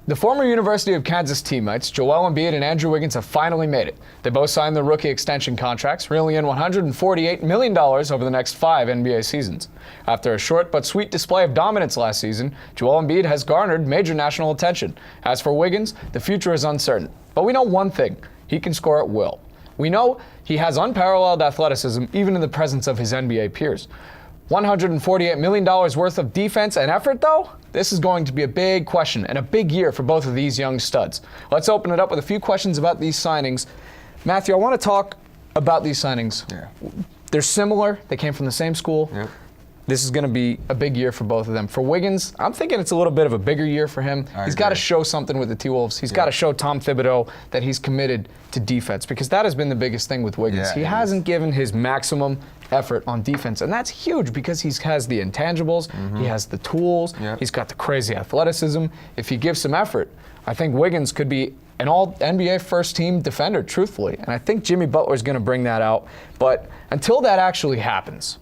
The former University of Kansas teammates, Joel Embiid and Andrew Wiggins, have finally made it. They both signed their rookie extension contracts, reeling in $148 million over the next 5 NBA seasons. After a short but sweet display of dominance last season, Joel Embiid has garnered major national attention. As for Wiggins, the future is uncertain. But we know one thing: he can score at will. We know he has unparalleled athleticism even in the presence of his NBA peers. $148 million worth of defense and effort, though? This is going to be a big question and a big year for both of these young studs. Let's open it up with a few questions about these signings. Matthew, I want to talk about these signings. Yeah. They're similar. They came from the same school. Yep. This is going to be a big year for both of them. For Wiggins, I'm thinking it's a little bit of a bigger year for him. He's got to show something with the T-Wolves. He's got to show Tom Thibodeau that he's committed to defense, because that has been the biggest thing with Wiggins. He hasn't given his maximum effort on defense, and that's huge because he has the intangibles, he has the tools, he's got the crazy athleticism. If he gives some effort, I think Wiggins could be an all-NBA first-team defender, truthfully, and I think Jimmy Butler is going to bring that out. But until that actually happens,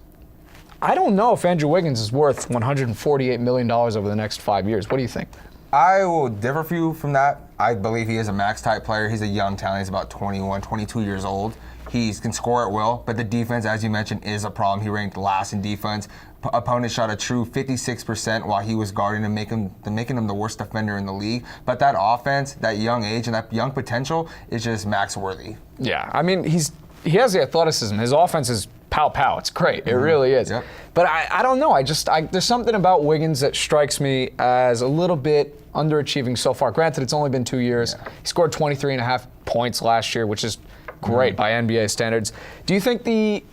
I don't know if Andrew Wiggins is worth $148 million over the next 5 years. What do you think? I will differ from you from that. I believe he is a max-type player. He's a young talent. He's about 21, 22 years old. He can score at will, but the defense, as you mentioned, is a problem. He ranked last in defense. Opponents shot a true 56% while he was guarding him, making him the worst defender in the league. But that offense, that young age, and that young potential is just max-worthy. Yeah, I mean, he has the athleticism. His offense is pow. It's great. It really is. Yep. But I don't know. There's something about Wiggins that strikes me as a little bit underachieving so far. Granted, it's only been 2 years. Yeah. He scored 23.5 points last year, which is great by NBA standards. Do you think the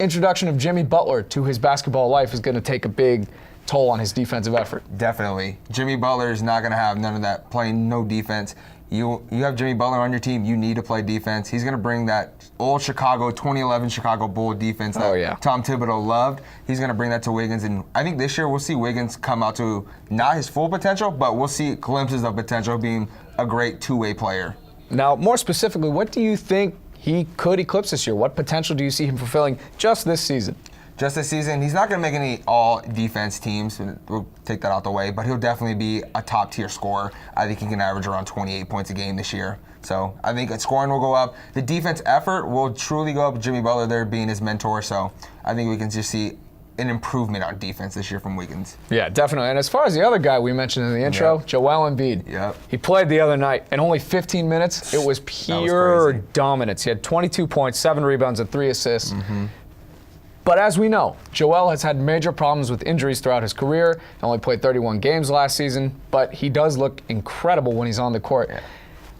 introduction of Jimmy Butler to his basketball life is going to take a big toll on his defensive effort? Definitely. Jimmy Butler is not going to have none of that, playing no defense. You have Jimmy Butler on your team, you need to play defense. He's going to bring that old 2011 Chicago Bull defense that Tom Thibodeau loved. He's going to bring that to Wiggins, and I think this year we'll see Wiggins come out to not his full potential, but we'll see glimpses of potential being a great two-way player. Now, more specifically, what do you think he could eclipse this year? What potential do you see him fulfilling just this season? Just this season, he's not going to make any all-defense teams. We'll take that out the way, but he'll definitely be a top-tier scorer. I think he can average around 28 points a game this year. So I think scoring will go up. The defense effort will truly go up with Jimmy Butler there being his mentor. So I think we can just see an improvement on defense this year from Wiggins. Yeah, definitely. And as far as the other guy we mentioned in the intro, Joel Embiid. Yep. He played the other night, and only 15 minutes. It was pure dominance. He had 22 points, 7 rebounds, and 3 assists. But as we know, Joel has had major problems with injuries throughout his career. He only played 31 games last season, but he does look incredible when he's on the court. Yeah.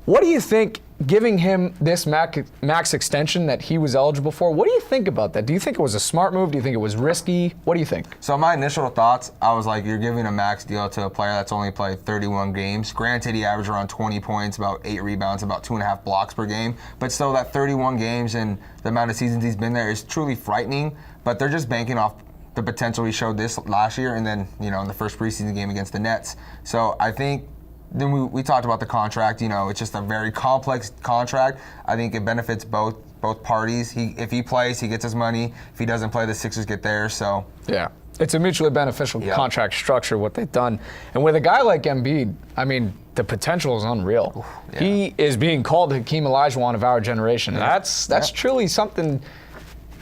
What do you think, giving him this max extension that he was eligible for, what do you think about that? Do you think it was a smart move? Do you think it was risky? What do you think? So my initial thoughts, I was like, you're giving a max deal to a player that's only played 31 games. Granted, he averaged around 20 points, about 8 rebounds, about 2.5 blocks per game. But still, that 31 games and the amount of seasons he's been there is truly frightening. But they're just banking off the potential he showed this last year and then, in the first preseason game against the Nets. So I think then we talked about the contract. It's just a very complex contract. I think it benefits both parties. If he plays, he gets his money. If he doesn't play, the Sixers get theirs. So yeah, it's a mutually beneficial contract structure, what they've done. And with a guy like Embiid, I mean, the potential is unreal. He is being called the Hakeem Olajuwon of our generation. That's truly something.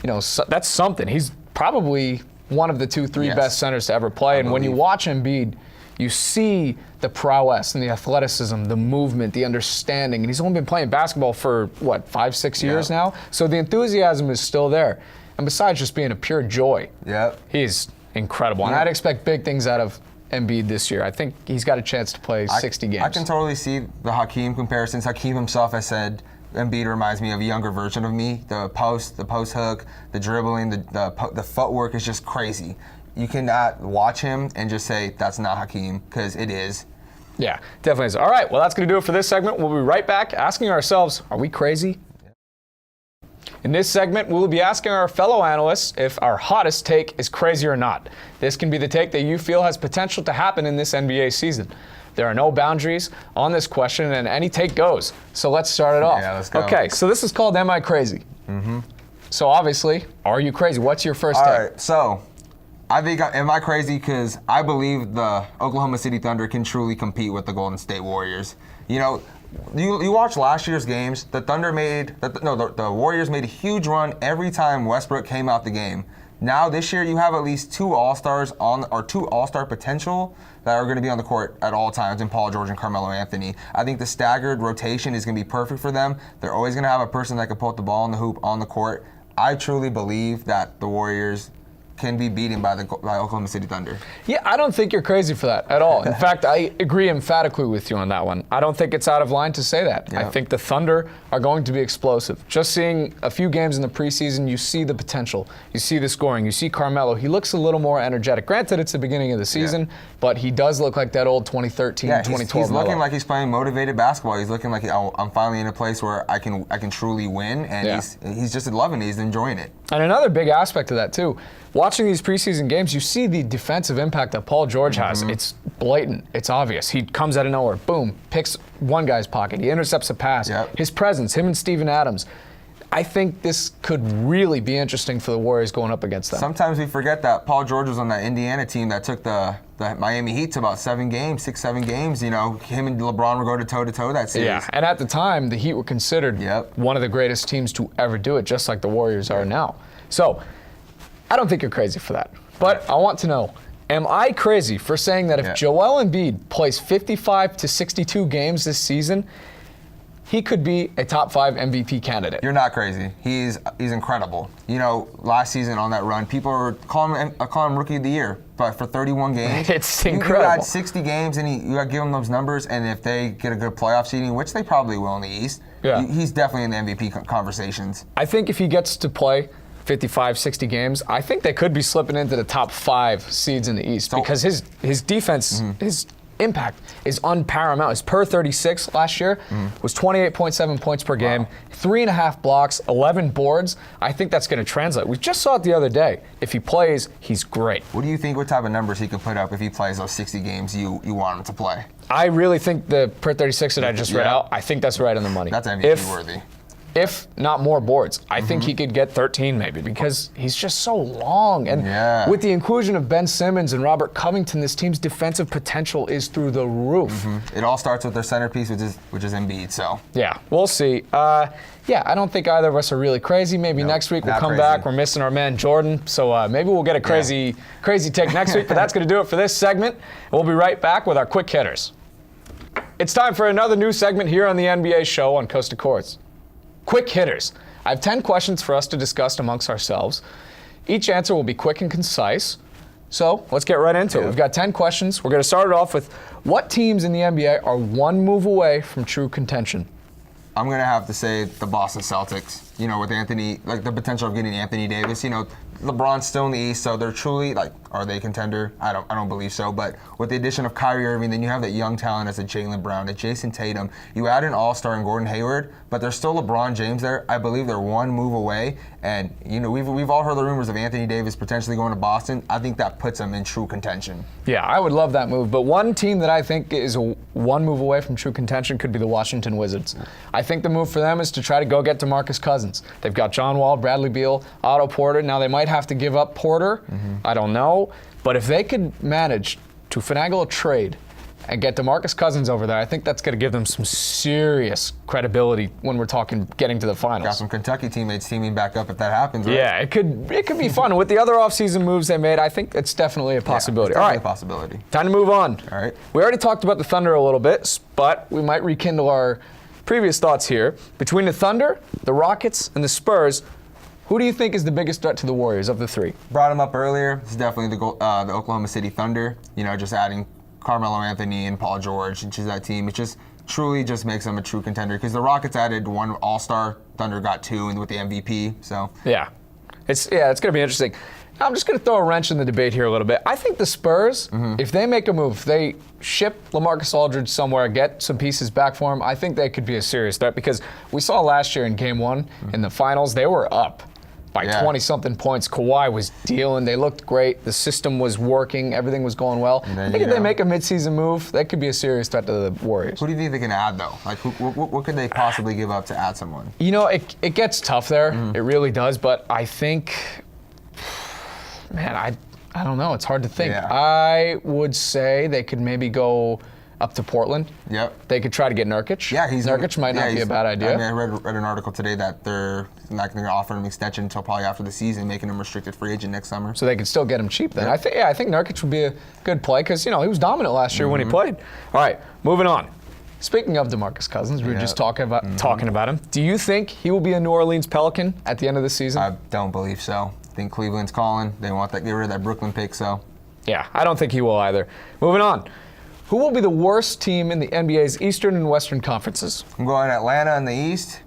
That's something. He's probably one of the 2-3 best centers to ever play. And when you watch Embiid, you see the prowess and the athleticism, the movement, the understanding. And he's only been playing basketball for, 5-6 years now? So the enthusiasm is still there. And besides just being a pure joy, he's incredible. And I'd expect big things out of Embiid this year. I think he's got a chance to play 60 games. I can totally see the Hakeem comparisons. Hakeem himself has said, Embiid reminds me of a younger version of me. The post hook, the dribbling, the footwork is just crazy. You cannot watch him and just say, that's not Hakeem, because it is. Yeah, definitely is. All right, well, that's going to do it for this segment. We'll be right back asking ourselves, are we crazy? In this segment, we will be asking our fellow analysts if our hottest take is crazy or not. This can be the take that you feel has potential to happen in this NBA season. There are no boundaries on this question, and any take goes. So let's start it off. Yeah, let's go. Okay, so this is called Am I Crazy? So obviously, are you crazy? What's your first take? All right, so I think, am I crazy? Because I believe the Oklahoma City Thunder can truly compete with the Golden State Warriors. You know, you watch last year's games, the Warriors made a huge run every time Westbrook came out the game. Now this year you have at least two All-Stars two All-Star potential that are going to be on the court at all times in Paul George and Carmelo Anthony. I think the staggered rotation is going to be perfect for them. They're always going to have a person that can put the ball in the hoop on the court. I truly believe that the Warriors can be beaten by Oklahoma City Thunder. Yeah, I don't think you're crazy for that at all. In fact, I agree emphatically with you on that one. I don't think it's out of line to say that. Yeah. I think the Thunder are going to be explosive. Just seeing a few games in the preseason, you see the potential. You see the scoring. You see Carmelo. He looks a little more energetic. Granted, it's the beginning of the season, but he does look like that old 2013, 2012 he's looking like he's playing motivated basketball. He's looking like, I'm finally in a place where I can truly win, and he's just loving it. He's enjoying it. And another big aspect of that, too, watching these preseason games, you see the defensive impact that Paul George has. It's blatant. It's obvious. He comes out of nowhere, boom, picks one guy's pocket. He intercepts a pass. Yep. His presence, him and Steven Adams. I think this could really be interesting for the Warriors going up against them. Sometimes we forget that Paul George was on that Indiana team that took the Miami Heat to about 7 games, 6-7 games. You know, him and LeBron were going toe-to-toe that series. Yeah, and at the time, the Heat were considered one of the greatest teams to ever do it, just like the Warriors are now. So, I don't think you're crazy for that. But I want to know, am I crazy for saying that if Joel Embiid plays 55 to 62 games this season, he could be a top 5 MVP candidate? You're not crazy. He's incredible. You know, last season on that run, people were calling him Rookie of the Year, but for 31 games, it's incredible. You got 60 games, and you got to give him those numbers. And if they get a good playoff seeding, which they probably will in the East, he's definitely in the MVP conversations. I think if he gets to play 55, 60 games, I think they could be slipping into the top 5 seeds in the East because his defense, his impact is unparamount. His per 36 last year was 28.7 points per game, 3.5 blocks, 11 boards. I think that's going to translate. We just saw it the other day. If he plays, he's great. What do you think, what type of numbers he can put up if he plays those 60 games you want him to play? I really think the per 36 that I just read out, I think that's right on the money. That's MVP worthy. If not more boards. I think he could get 13 maybe because he's just so long. And with the inclusion of Ben Simmons and Robert Covington, this team's defensive potential is through the roof. It all starts with their centerpiece, which is Embiid. So yeah, we'll see. I don't think either of us are really crazy. Maybe next week we'll come back. We're missing our man Jordan, so maybe we'll get a crazy take next week. But that's going to do it for this segment. We'll be right back with our quick hitters. It's time for another new segment here on the NBA show on Coast to Coast. Quick hitters. I have 10 questions for us to discuss amongst ourselves. Each answer will be quick and concise. So let's get right into it. We've got 10 questions. We're going to start it off with what teams in the NBA are one move away from true contention? I'm going to have to say the Boston Celtics. You know, with Anthony, like the potential of getting Anthony Davis. You know, LeBron's still in the East, so they're truly are they a contender? I don't believe so. But with the addition of Kyrie Irving, then you have that young talent as a Jaylen Brown, a Jason Tatum. You add an All-Star in Gordon Hayward, but there's still LeBron James there. I believe they're one move away. And you know, we've all heard the rumors of Anthony Davis potentially going to Boston. I think that puts them in true contention. Yeah, I would love that move. But one team that I think is one move away from true contention could be the Washington Wizards. I think the move for them is to try to go get DeMarcus Cousins. They've got John Wall, Bradley Beal, Otto Porter. Now they might have to give up Porter. I don't know. But if they could manage to finagle a trade and get DeMarcus Cousins over there, I think that's going to give them some serious credibility when we're talking getting to the finals. Got some Kentucky teammates teaming back up if that happens, right? Yeah, it could be fun. With the other offseason moves they made, I think it's definitely a possibility. All right, a possibility. Time to move on. All right. We already talked about the Thunder a little bit, but we might rekindle our previous thoughts here. Between the Thunder, the Rockets, and the Spurs, who do you think is the biggest threat to the Warriors of the three? Brought him up earlier. It's definitely the Oklahoma City Thunder. You know, just adding Carmelo Anthony and Paul George into that team. It just truly just makes them a true contender because the Rockets added one All-Star, Thunder got 2 and with the MVP. So it's going to be interesting. I'm just going to throw a wrench in the debate here a little bit. I think the Spurs, if they make a move, if they ship LaMarcus Aldridge somewhere, get some pieces back for him, I think they could be a serious threat because we saw last year in Game 1 in the finals, they were up by 20-something points. Kawhi was dealing. They looked great. The system was working. Everything was going well. I think if they make a midseason move, that could be a serious threat to the Warriors. Who do you think they can add, though? Like, what could they possibly give up to add someone? You know, it gets tough there. It really does. But I think, man, I don't know. It's hard to think. Yeah. I would say they could maybe go up to Portland. Yep. They could try to get Nurkic. Yeah, Nurkic might not be a bad idea. I mean, I read an article today that they're not going to offer him an extension until probably after the season, making him restricted free agent next summer. So they could still get him cheap then. Yep. I think Nurkic would be a good play because, he was dominant last year when he played. All right, moving on. Speaking of DeMarcus Cousins, we were just talking about him. Do you think he will be a New Orleans Pelican at the end of the season? I don't believe so. I think Cleveland's calling. They want that, get rid of that Brooklyn pick, so. Yeah, I don't think he will either. Moving on. Who will be the worst team in the NBA's Eastern and Western conferences? I'm going Atlanta in the East,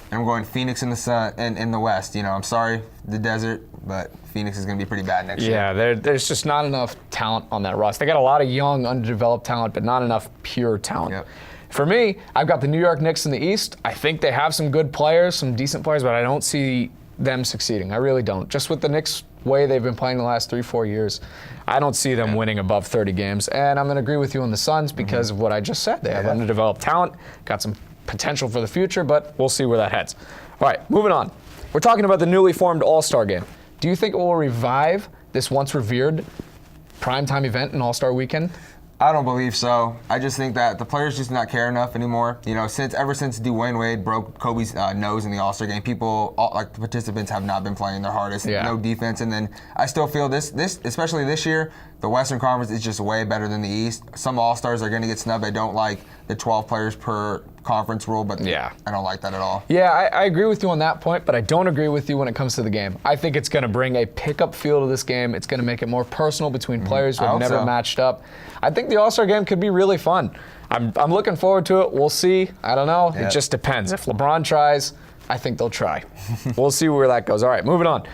and I'm going Phoenix in the Sun and in the West. I'm sorry, the desert, but Phoenix is going to be pretty bad next year. Yeah, there's just not enough talent on that roster. They got a lot of young, underdeveloped talent, but not enough pure talent. Yep. For me, I've got the New York Knicks in the East. I think they have some good players, some decent players, but I don't see them succeeding. I really don't. Just with the Knicks' way they've been playing the last 3-4 years, I don't see them winning above 30 games. And I'm going to agree with you on the Suns because of what I just said. They have underdeveloped talent, got some potential for the future, but we'll see where that heads. All right, moving on. We're talking about the newly formed All-Star Game. Do you think it will revive this once revered primetime event in All-Star Weekend? I don't believe so. I just think that the players just do not care enough anymore. Ever since Dwayne Wade broke Kobe's nose in the All-Star game, the participants have not been playing their hardest. Yeah. No defense, and then I still feel this, especially this year, the Western Conference is just way better than the East. Some All-Stars are going to get snubbed. I don't like the 12 players per conference rule, but I don't like that at all. Yeah, I agree with you on that point, but I don't agree with you when it comes to the game. I think it's going to bring a pickup feel to this game. It's going to make it more personal between players who have never matched up. I think the All-Star game could be really fun. I'm looking forward to it. We'll see. I don't know. It just depends. If LeBron tries, I think they'll try. We'll see where that goes. All right, moving on.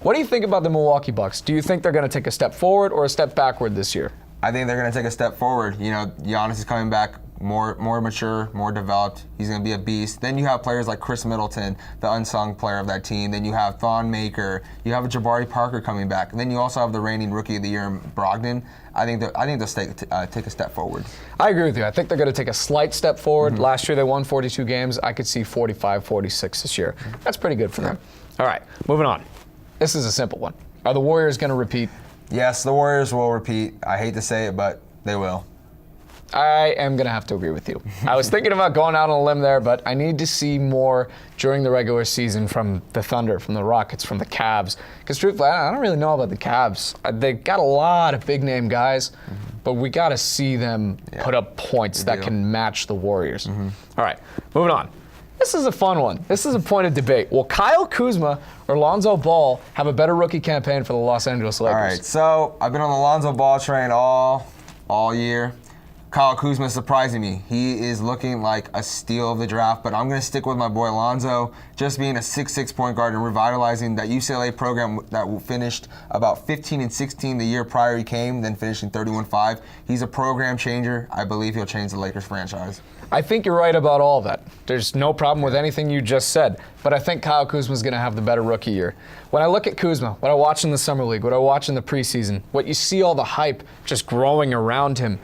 What do you think about the Milwaukee Bucks? Do you think they're going to take a step forward or a step backward this year? I think they're going to take a step forward. Giannis is coming back more mature, more developed. He's going to be a beast. Then you have players like Chris Middleton, the unsung player of that team. Then you have Thon Maker. You have Jabari Parker coming back. And then you also have the reigning Rookie of the Year, Brogdon. I think they'll take a step forward. I agree with you. I think they're going to take a slight step forward. Last year they won 42 games. I could see 45, 46 this year. That's pretty good for them. All right, moving on. This is a simple one. Are the Warriors going to repeat? Yes, the Warriors will repeat. I hate to say it, but they will. I am going to have to agree with you. I was thinking about going out on a limb there, but I need to see more during the regular season from the Thunder, from the Rockets, from the Cavs. Because truthfully, I don't really know about the Cavs. They got a lot of big-name guys, but we got to see them put up points that can match the Warriors. All right, moving on. This is a fun one. This is a point of debate. Will Kyle Kuzma or Lonzo Ball have a better rookie campaign for the Los Angeles Lakers? All right, so I've been on the Lonzo Ball train all year. Kyle Kuzma is surprising me. He is looking like a steal of the draft, but I'm going to stick with my boy Lonzo, just being a 6'6" point guard and revitalizing that UCLA program that finished about 15-16 the year prior he came, then finishing 31-5. He's a program changer. I believe he'll change the Lakers franchise. I think you're right about all of that. There's no problem with anything you just said, but I think Kyle Kuzma's going to have the better rookie year. When I look at Kuzma, what I watch in the Summer League, what I watch in the preseason, what you see all the hype just growing around him,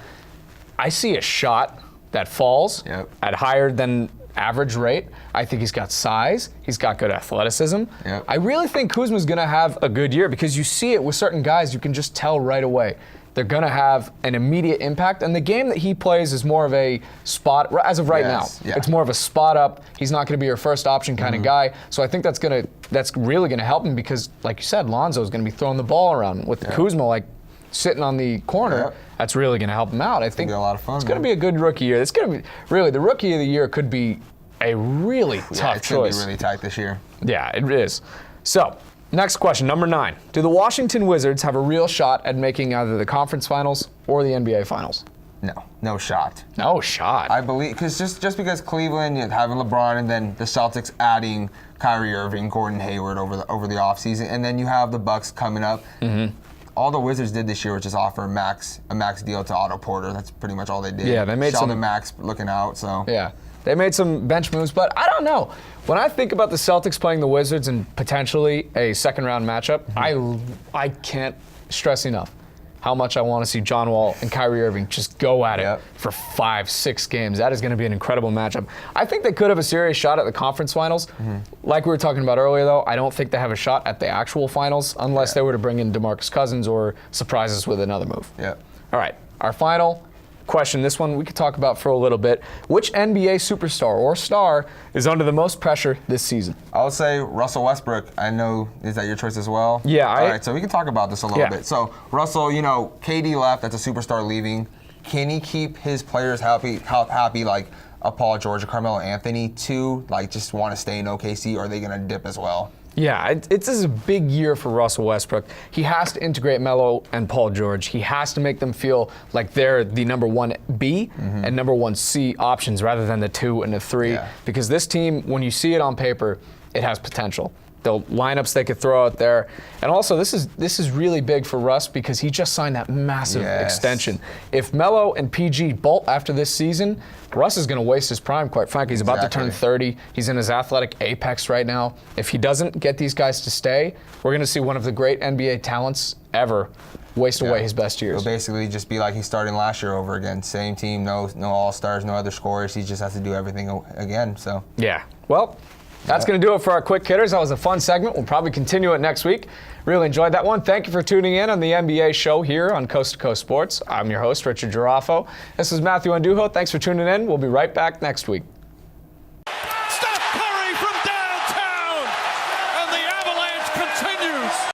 I see a shot that falls at higher than average rate. I think he's got size. He's got good athleticism. I really think Kuzma's going to have a good year because you see it with certain guys. You can just tell right away. They're going to have an immediate impact. And the game that he plays is more of a spot, as of right now. It's more of a spot up. He's not going to be your first option kind of guy. So I think that's really going to help him because, like you said, Lonzo's going to be throwing the ball around with Kuzma sitting on the corner. That's really going to help him out. I think it's going to be a lot of fun. It's going to be a good rookie year. It's going to be really the rookie of the year could be a really tough it's choice. Going to be really tight this year. Yeah, it is. So, next question, number 9. Do the Washington Wizards have a real shot at making either the conference finals or the NBA finals? No shot. No shot. I believe because just because Cleveland having LeBron and then the Celtics adding Kyrie Irving, Gordon Hayward over the offseason, and then you have the Bucks coming up. All the Wizards did this year was just offer a max deal to Otto Porter. That's pretty much all they did. Yeah, they made Sheldon Max looking out. So yeah, they made some bench moves, but I don't know. When I think about the Celtics playing the Wizards and potentially a second round matchup, I can't stress enough how much I want to see John Wall and Kyrie Irving just go at it for 5-6 games. That is going to be an incredible matchup. I think they could have a serious shot at the conference finals. Like we were talking about earlier, though, I don't think they have a shot at the actual finals unless they were to bring in DeMarcus Cousins or surprise us with another move. All right, our final question, this one we could talk about for a little bit. Which NBA superstar or star is under the most pressure this season? I would say Russell Westbrook. I know, is that your choice as well? Yeah. All right, so we can talk about this a little bit. So Russell, you know, KD left, that's a superstar leaving. Can he keep his players happy like a Paul George or Carmelo Anthony to like just want to stay in OKC, or are they going to dip as well? Yeah, this is a big year for Russell Westbrook. He has to integrate Melo and Paul George. He has to make them feel like they're the number 1B and number 1C options rather than the 2 and the 3. Because this team, when you see it on paper, it has potential. The lineups they could throw out there. And also, this is really big for Russ because he just signed that massive extension. If Melo and PG bolt after this season, Russ is going to waste his prime, quite frankly. He's about to turn 30. He's in his athletic apex right now. If he doesn't get these guys to stay, we're going to see one of the great NBA talents ever waste away his best years. It'll basically just be like he's starting last year over again. Same team, no all-stars, no other scorers. He just has to do everything again. So yeah. Well, that's going to do it for our Quick Hitters. That was a fun segment. We'll probably continue it next week. Really enjoyed that one. Thank you for tuning in on the NBA show here on Coast to Coast Sports. I'm your host, Richard Gerraffo. This is Matthew Andujo. Thanks for tuning in. We'll be right back next week.